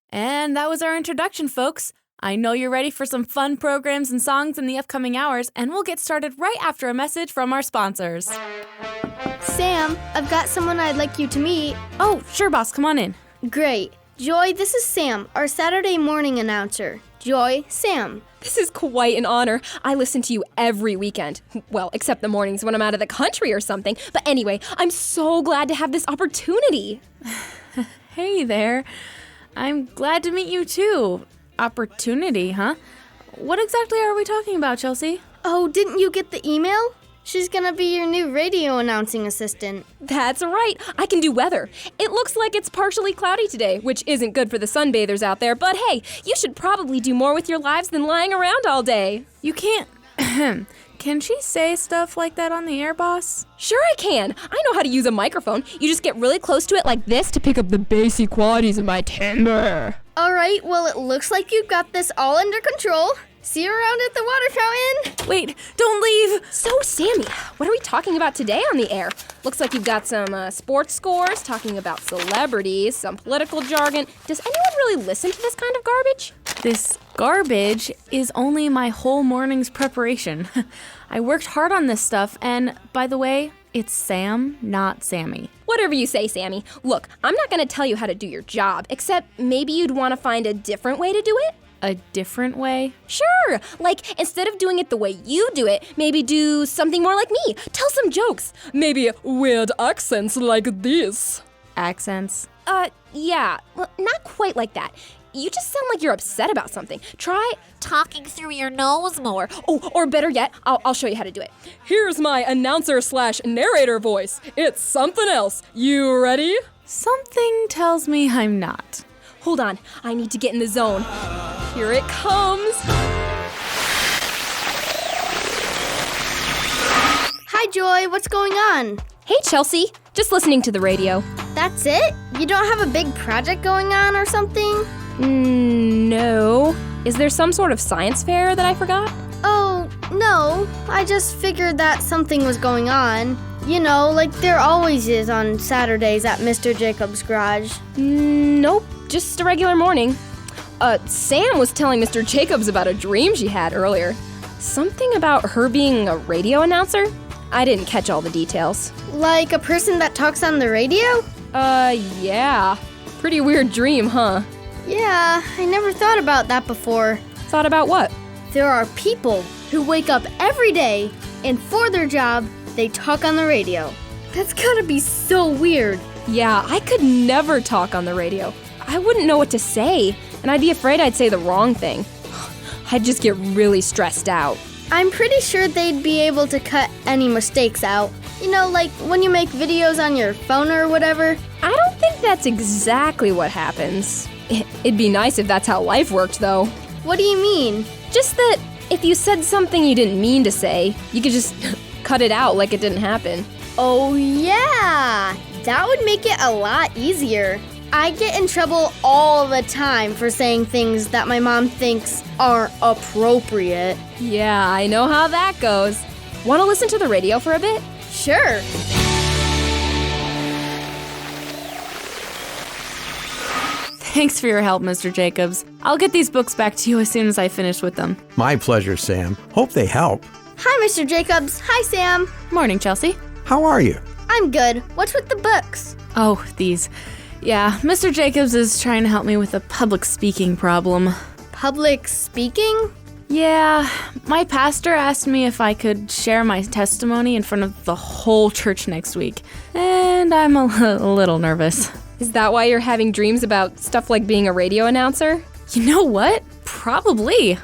And that was our introduction, folks. I know you're ready for some fun programs and songs in the upcoming hours, and we'll get started right after a message from our sponsors. Sam, I've got someone I'd like you to meet. Oh, sure, boss. Come on in. Great. Joy, this is Sam, our Saturday morning announcer. Joy, Sam. This is quite an honor. I listen to you every weekend. Well, except the mornings when I'm out of the country or something. But anyway, I'm so glad to have this opportunity. Hey there. I'm glad to meet you, too. Opportunity, huh? What exactly are we talking about, Chelsea? Oh, didn't you get the email? She's gonna be your new radio announcing assistant. That's right. I can do weather. It looks like it's partially cloudy today, which isn't good for the sunbathers out there. But hey, you should probably do more with your lives than lying around all day. You can't... Can she say stuff like that on the air, boss? Sure I can. I know how to use a microphone. You just get really close to it like this to pick up the bassy qualities of my timbre. All right, well, it looks like you've got this all under control. See you around at the water fountain. Wait, don't leave! So, Sammy, what are we talking about today on the air? Looks like you've got some sports scores, talking about celebrities, some political jargon. Does anyone really listen to this kind of garbage? This garbage is only my whole morning's preparation. I worked hard on this stuff, and by the way, it's Sam, not Sammy. Whatever you say, Sammy. Look, I'm not going to tell you how to do your job, except maybe you'd want to find a different way to do it. A different way? Sure! Like, instead of doing it the way you do it, maybe do something more like me. Tell some jokes. Maybe weird accents like this. Accents? Yeah. Well, not quite like that. You just sound like you're upset about something. Try talking through your nose more. Oh, or better yet, I'll show you how to do it. Here's my announcer/narrator voice. It's something else. You ready? Something tells me I'm not. Hold on, I need to get in the zone. Here it comes. Hi, Joy. What's going on? Hey, Chelsea. Just listening to the radio. That's it? You don't have a big project going on or something? No. Is there some sort of science fair that I forgot? Oh, no. I just figured that something was going on. You know, like there always is on Saturdays at Mr. Jacobs' garage. Nope. Just a regular morning. Sam was telling Mr. Jacobs about a dream she had earlier. Something about her being a radio announcer? I didn't catch all the details. Like a person that talks on the radio? Yeah. Pretty weird dream, huh? Yeah, I never thought about that before. Thought about what? There are people who wake up every day, and for their job, they talk on the radio. That's gotta be so weird. Yeah, I could never talk on the radio. I wouldn't know what to say, and I'd be afraid I'd say the wrong thing. I'd just get really stressed out. I'm pretty sure they'd be able to cut any mistakes out. You know, like when you make videos on your phone or whatever. I don't think that's exactly what happens. It'd be nice if that's how life worked, though. What do you mean? Just that if you said something you didn't mean to say, you could just cut it out like it didn't happen. Oh yeah, that would make it a lot easier. I get in trouble all the time for saying things that my mom thinks aren't appropriate. Yeah, I know how that goes. Want to listen to the radio for a bit? Sure. Thanks for your help, Mr. Jacobs. I'll get these books back to you as soon as I finish with them. My pleasure, Sam. Hope they help. Hi, Mr. Jacobs. Hi, Sam. Morning, Chelsea. How are you? I'm good. What's with the books? Oh, these. Yeah, Mr. Jacobs is trying to help me with a public speaking problem. Public speaking? Yeah, my pastor asked me if I could share my testimony in front of the whole church next week, and I'm a little nervous. Is that why you're having dreams about stuff like being a radio announcer? You know what? Probably.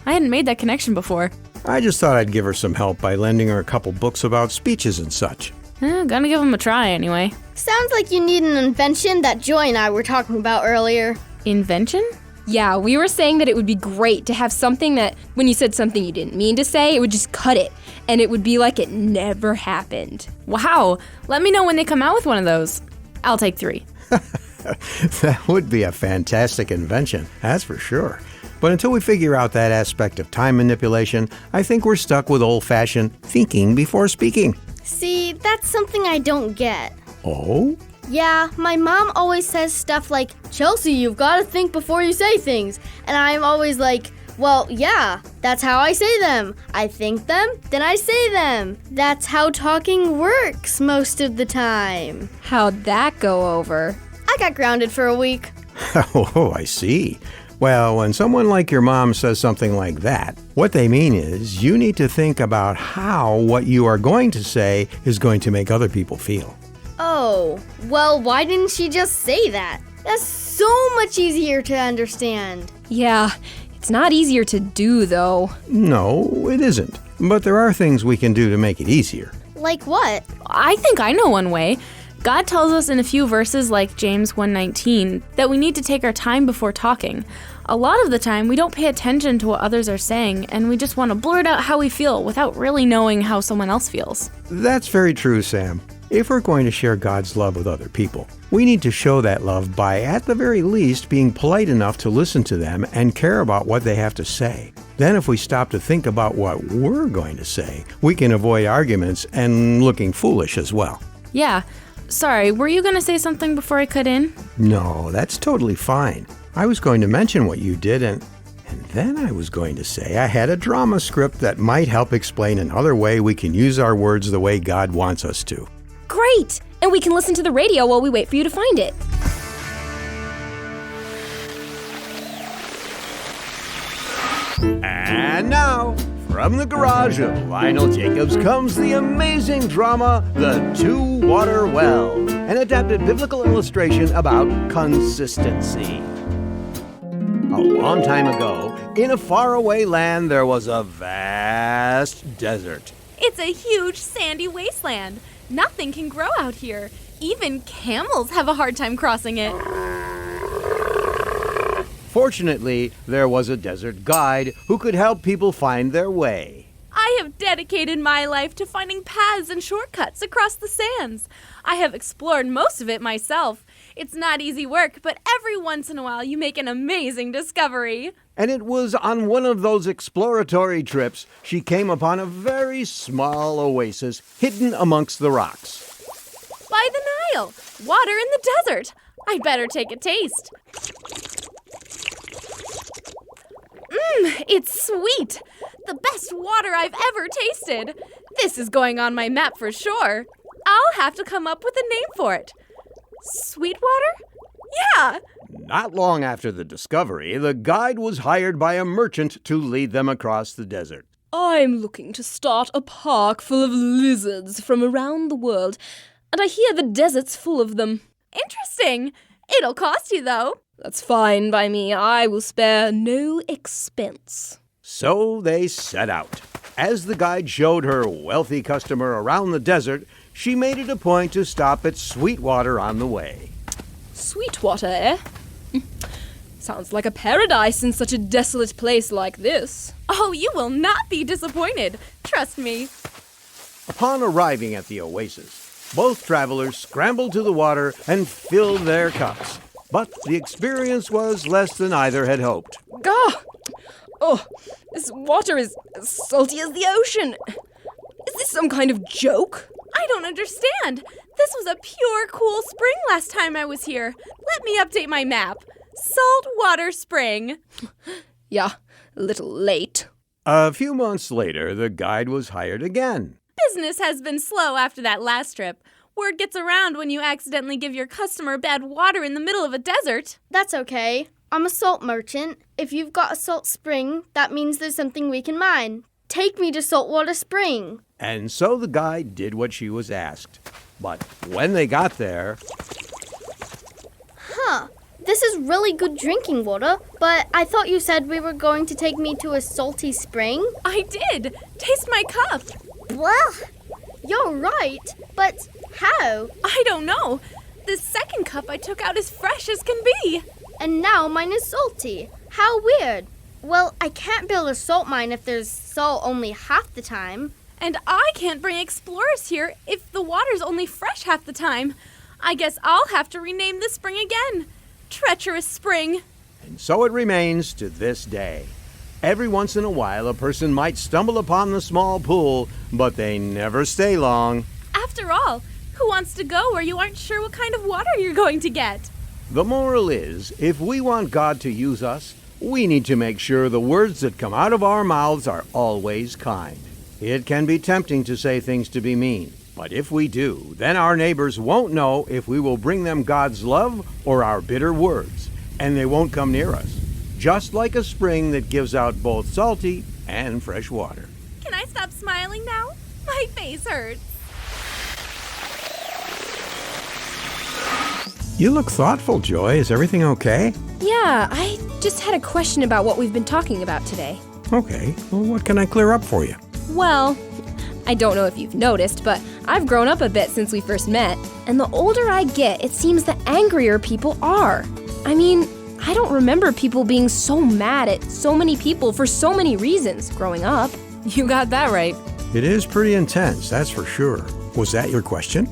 I hadn't made that connection before. I just thought I'd give her some help by lending her a couple books about speeches and such. Gonna give them a try anyway. Sounds like you need an invention that Joy and I were talking about earlier. Invention? Yeah, we were saying that it would be great to have something that, when you said something you didn't mean to say, it would just cut it, and it would be like it never happened. Wow, let me know when they come out with one of those. I'll take 3. That would be a fantastic invention, that's for sure. But until we figure out that aspect of time manipulation, I think we're stuck with old-fashioned thinking before speaking. See, that's something I don't get. Oh? Yeah, my mom always says stuff like, Chelsea, you've got to think before you say things. And I'm always like, well, yeah, that's how I say them. I think them, then I say them. That's how talking works most of the time. How'd that go over? I got grounded for a week. Oh, I see. Well, when someone like your mom says something like that, what they mean is you need to think about how what you are going to say is going to make other people feel. Oh, well, why didn't she just say that? That's so much easier to understand. Yeah, it's not easier to do, though. No, it isn't. But there are things we can do to make it easier. Like what? I think I know one way. God tells us in a few verses like James 1:19 that we need to take our time before talking. A lot of the time, we don't pay attention to what others are saying, and we just want to blurt out how we feel without really knowing how someone else feels. That's very true, Sam. If we're going to share God's love with other people, we need to show that love by, at the very least, being polite enough to listen to them and care about what they have to say. Then if we stop to think about what we're going to say, we can avoid arguments and looking foolish as well. Yeah. Sorry, were you going to say something before I cut in? No, that's totally fine. I was going to mention what you did, and then I was going to say I had a drama script that might help explain another way we can use our words the way God wants us to. Great! And we can listen to the radio while we wait for you to find it. And now, from the garage of Lionel Jacobs comes the amazing drama, The Two Water Well, an adapted biblical illustration about consistency. A long time ago, in a faraway land, there was a vast desert. It's a huge sandy wasteland. Nothing can grow out here. Even camels have a hard time crossing it. Fortunately, there was a desert guide who could help people find their way. I have dedicated my life to finding paths and shortcuts across the sands. I have explored most of it myself. It's not easy work, but every once in a while you make an amazing discovery. And it was on one of those exploratory trips she came upon a very small oasis hidden amongst the rocks. By the Nile, water in the desert. I'd better take a taste. It's sweet. The best water I've ever tasted. This is going on my map for sure. I'll have to come up with a name for it. Sweetwater? Yeah. Not long after the discovery, the guide was hired by a merchant to lead them across the desert. I'm looking to start a park full of lizards from around the world, and I hear the desert's full of them. Interesting. It'll cost you, though. That's fine by me. I will spare no expense. So they set out. As the guide showed her wealthy customer around the desert, she made it a point to stop at Sweetwater on the way. Sweetwater, eh? Sounds like a paradise in such a desolate place like this. Oh, you will not be disappointed. Trust me. Upon arriving at the oasis, both travelers scrambled to the water and filled their cups. But the experience was less than either had hoped. Gah! Oh, this water is as salty as the ocean. Is this some kind of joke? I don't understand. This was a pure, cool spring last time I was here. Let me update my map. Saltwater Spring. Yeah, a little late. A few months later, the guide was hired again. Business has been slow after that last trip. Word gets around when you accidentally give your customer bad water in the middle of a desert. That's okay. I'm a salt merchant. If you've got a salt spring, that means there's something we can mine. Take me to Saltwater Spring. And so the guide did what she was asked. But when they got there... This is really good drinking water, but I thought you said we were going to take me to a salty spring? I did. Taste my cup. Well, you're right, but how? I don't know. This second cup I took out is fresh as can be. And now mine is salty. How weird. Well, I can't build a salt mine if there's salt only half the time. And I can't bring explorers here if the water's only fresh half the time. I guess I'll have to rename this spring again. Treacherous Spring. And so it remains to this day. Every once in a while, a person might stumble upon the small pool, but they never stay long. After all, Who wants to go where you aren't sure what kind of water you're going to get? The moral is, if we want God to use us, we need to make sure the words that come out of our mouths are always kind. It can be tempting to say things to be mean, but if we do, then our neighbors won't know if we will bring them God's love or our bitter words, and they won't come near us. Just like a spring that gives out both salty and fresh water. Can I stop smiling now? My face hurts. You look thoughtful, Joy. Is everything okay? Yeah, I just had a question about what we've been talking about today. Okay. Well, what can I clear up for you? Well, I don't know if you've noticed, but I've grown up a bit since we first met. And the older I get, it seems the angrier people are. I mean, I don't remember people being so mad at so many people for so many reasons growing up. You got that right. It is pretty intense, that's for sure. Was that your question?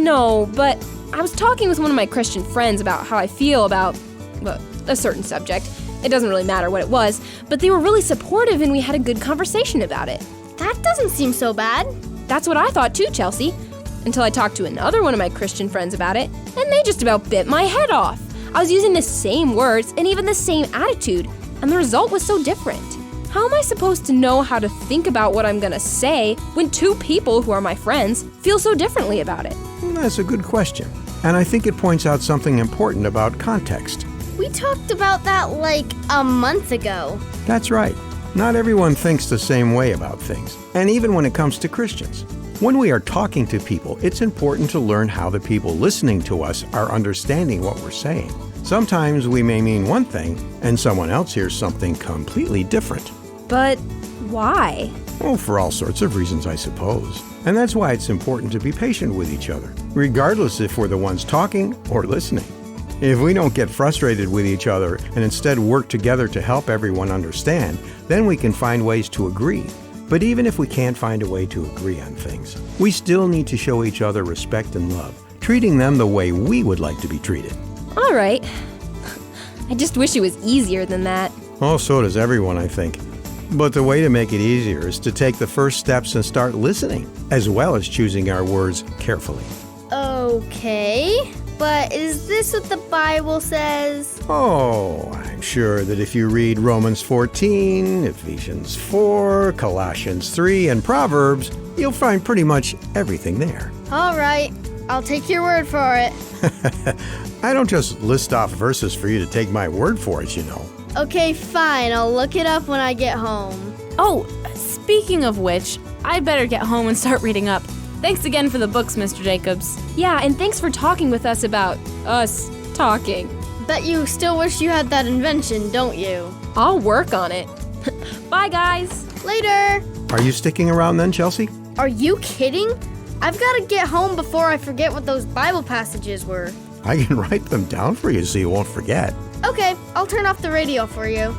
No, but I was talking with one of my Christian friends about how I feel about, well, a certain subject. It doesn't really matter what it was, but they were really supportive and we had a good conversation about it. That doesn't seem so bad. That's what I thought too, Chelsea. Until I talked to another one of my Christian friends about it, and they just about bit my head off. I was using the same words and even the same attitude, and the result was so different. How am I supposed to know how to think about what I'm gonna say when two people who are my friends feel so differently about it? Well, that's a good question. And I think it points out something important about context. We talked about that like a month ago. That's right. Not everyone thinks the same way about things, and even when it comes to Christians. When we are talking to people, it's important to learn how the people listening to us are understanding what we're saying. Sometimes we may mean one thing, and someone else hears something completely different. But why? Oh, for all sorts of reasons, I suppose. And that's why it's important to be patient with each other, regardless if we're the ones talking or listening. If we don't get frustrated with each other and instead work together to help everyone understand, then we can find ways to agree. But even if we can't find a way to agree on things, we still need to show each other respect and love, treating them the way we would like to be treated. All right. I just wish it was easier than that. Oh, so does everyone, I think. But the way to make it easier is to take the first steps and start listening, as well as choosing our words carefully. Okay, but is this what the Bible says? Oh, I'm sure that if you read Romans 14, Ephesians 4, Colossians 3, and Proverbs, you'll find pretty much everything there. All right, I'll take your word for it. I don't just list off verses for you to take my word for it, you know. Okay, fine, I'll look it up when I get home. Oh, speaking of which, I better get home and start reading up. Thanks again for the books, Mr. Jacobs. Yeah, and thanks for talking with us about us talking. Bet you still wish you had that invention, don't you? I'll work on it. Bye, guys. Later! Are you sticking around then, Chelsea? Are you kidding? I've got to get home before I forget what those Bible passages were. I can write them down for you so you won't forget. Okay, I'll turn off the radio for you.